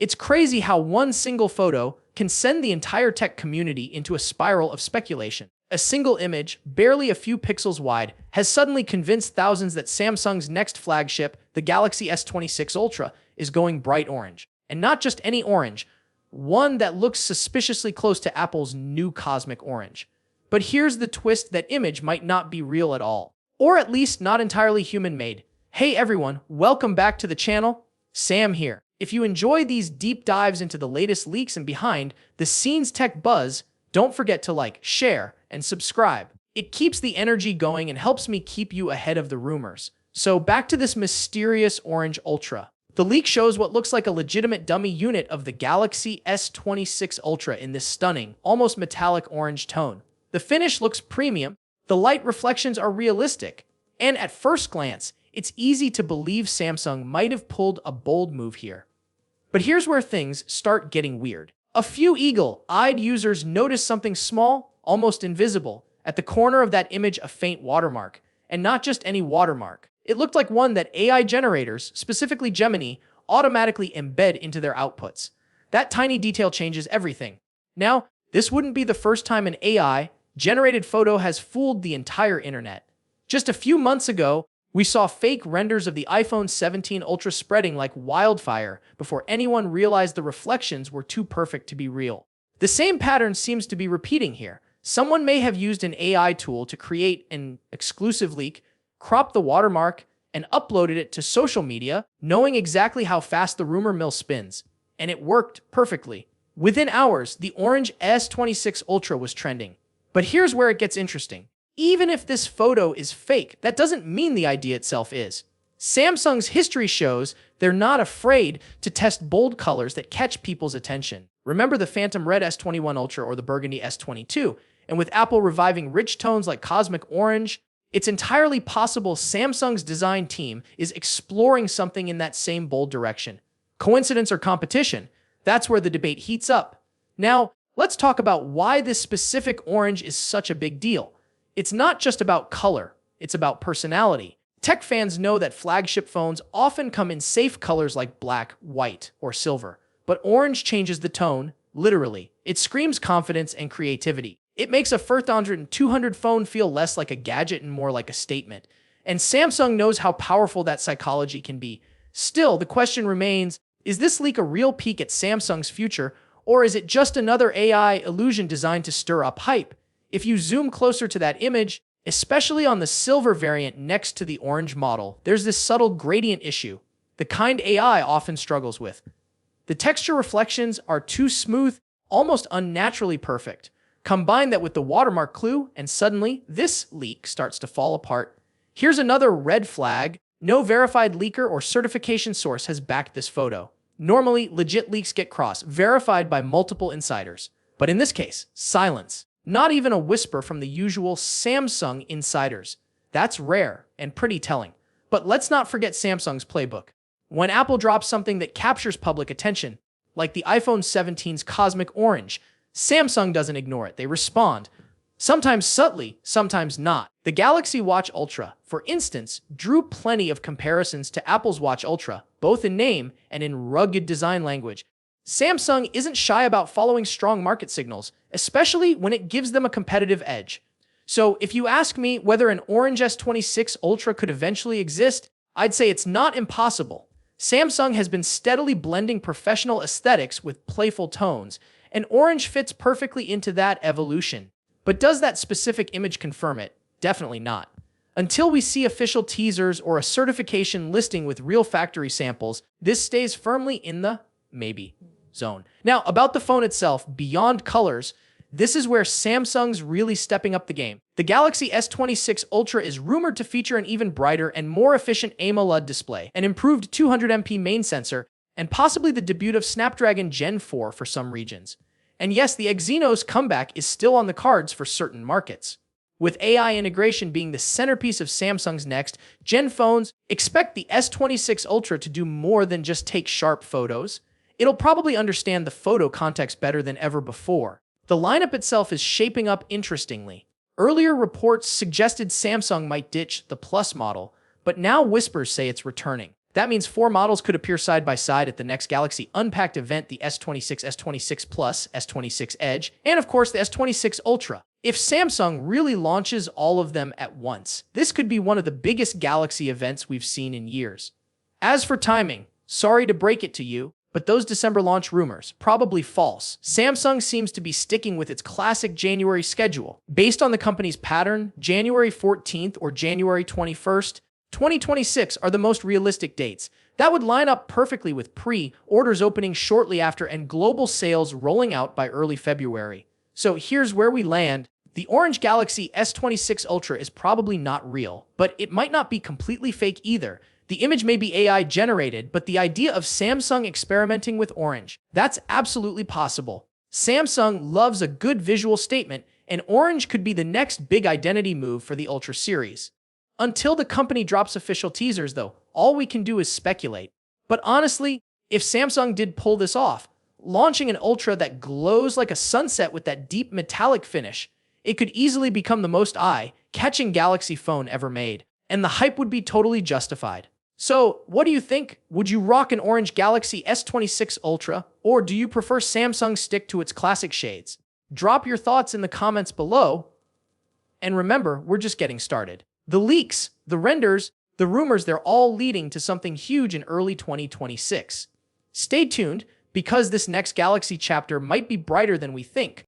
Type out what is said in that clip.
It's crazy how one single photo can send the entire tech community into a spiral of speculation. A single image, barely a few pixels wide, has suddenly convinced thousands that Samsung's next flagship, the Galaxy S26 Ultra, is going bright orange. And not just any orange, one that looks suspiciously close to Apple's new cosmic orange. But here's the twist: that image might not be real at all. Or at least not entirely human-made. Hey everyone, welcome back to the channel. Sam here. If you enjoy these deep dives into the latest leaks and behind-the-scenes tech buzz, don't forget to like, share, and subscribe. It keeps the energy going and helps me keep you ahead of the rumors. So back to this mysterious orange Ultra. The leak shows what looks like a legitimate dummy unit of the Galaxy S26 Ultra in this stunning, almost metallic orange tone. The finish looks premium, the light reflections are realistic, and at first glance, it's easy to believe Samsung might have pulled a bold move here. But here's where things start getting weird. A few eagle-eyed users notice something small, almost invisible, at the corner of that image: a faint watermark. And not just any watermark. It looked like one that AI generators, specifically Gemini, automatically embed into their outputs. That tiny detail changes everything. Now, this wouldn't be the first time an AI-generated photo has fooled the entire internet. Just a few months ago, we saw fake renders of the iPhone 17 Ultra spreading like wildfire before anyone realized the reflections were too perfect to be real. The same pattern seems to be repeating here. Someone may have used an AI tool to create an exclusive leak, cropped the watermark, and uploaded it to social media, knowing exactly how fast the rumor mill spins. And it worked perfectly. Within hours, the orange S26 Ultra was trending. But here's where it gets interesting. Even if this photo is fake, that doesn't mean the idea itself is. Samsung's history shows they're not afraid to test bold colors that catch people's attention. Remember the Phantom Red S21 Ultra or the Burgundy S22? And with Apple reviving rich tones like cosmic orange, it's entirely possible Samsung's design team is exploring something in that same bold direction. Coincidence or competition? That's where the debate heats up. Now, let's talk about why this specific orange is such a big deal. It's not just about color, it's about personality. Tech fans know that flagship phones often come in safe colors like black, white, or silver. But orange changes the tone, literally. It screams confidence and creativity. It makes a $4,200 phone feel less like a gadget and more like a statement. And Samsung knows how powerful that psychology can be. Still, the question remains, is this leak a real peek at Samsung's future, or is it just another AI illusion designed to stir up hype? If you zoom closer to that image, especially on the silver variant next to the orange model, there's this subtle gradient issue, the kind AI often struggles with. The texture reflections are too smooth, almost unnaturally perfect. Combine that with the watermark clue, and suddenly, this leak starts to fall apart. Here's another red flag. No verified leaker or certification source has backed this photo. Normally, legit leaks get cross-verified by multiple insiders. But in this case, silence. Not even a whisper from the usual Samsung insiders. That's rare and pretty telling. But let's not forget Samsung's playbook. When Apple drops something that captures public attention, like the iPhone 17's cosmic orange, Samsung doesn't ignore it. They respond. Sometimes subtly, sometimes not. The Galaxy Watch Ultra, for instance, drew plenty of comparisons to Apple's Watch Ultra, both in name and in rugged design language. Samsung isn't shy about following strong market signals, especially when it gives them a competitive edge. So if you ask me whether an orange S26 Ultra could eventually exist, I'd say it's not impossible. Samsung has been steadily blending professional aesthetics with playful tones, and orange fits perfectly into that evolution. But does that specific image confirm it? Definitely not. Until we see official teasers or a certification listing with real factory samples, this stays firmly in the maybe zone. Now, about the phone itself, beyond colors, this is where Samsung's really stepping up the game. The Galaxy S26 Ultra is rumored to feature an even brighter and more efficient AMOLED display, an improved 200MP main sensor, and possibly the debut of Snapdragon Gen 4 for some regions. And yes, the Exynos comeback is still on the cards for certain markets. With AI integration being the centerpiece of Samsung's next gen phones, expect the S26 Ultra to do more than just take sharp photos. It'll probably understand the photo context better than ever before. The lineup itself is shaping up interestingly. Earlier reports suggested Samsung might ditch the Plus model, but now whispers say it's returning. That means 4 models could appear side by side at the next Galaxy Unpacked event: the S26, S26 Plus, S26 Edge, and of course the S26 Ultra. If Samsung really launches all of them at once, this could be one of the biggest Galaxy events we've seen in years. As for timing, sorry to break it to you, but those December launch rumors, probably false. Samsung seems to be sticking with its classic January schedule. Based on the company's pattern, January 14th or January 21st, 2026 are the most realistic dates. That would line up perfectly with pre-orders opening shortly after and global sales rolling out by early February. So here's where we land. The orange Galaxy S26 Ultra is probably not real, but it might not be completely fake either. The image may be AI generated, but the idea of Samsung experimenting with orange, that's absolutely possible. Samsung loves a good visual statement, and orange could be the next big identity move for the Ultra series. Until the company drops official teasers, though, all we can do is speculate. But honestly, if Samsung did pull this off, launching an Ultra that glows like a sunset with that deep metallic finish, it could easily become the most eye-catching Galaxy phone ever made, and the hype would be totally justified. So, what do you think? Would you rock an orange Galaxy S26 Ultra, or do you prefer Samsung stick to its classic shades? Drop your thoughts in the comments below. And remember, we're just getting started. The leaks, the renders, the rumors, they're all leading to something huge in early 2026. Stay tuned, because this next Galaxy chapter might be brighter than we think.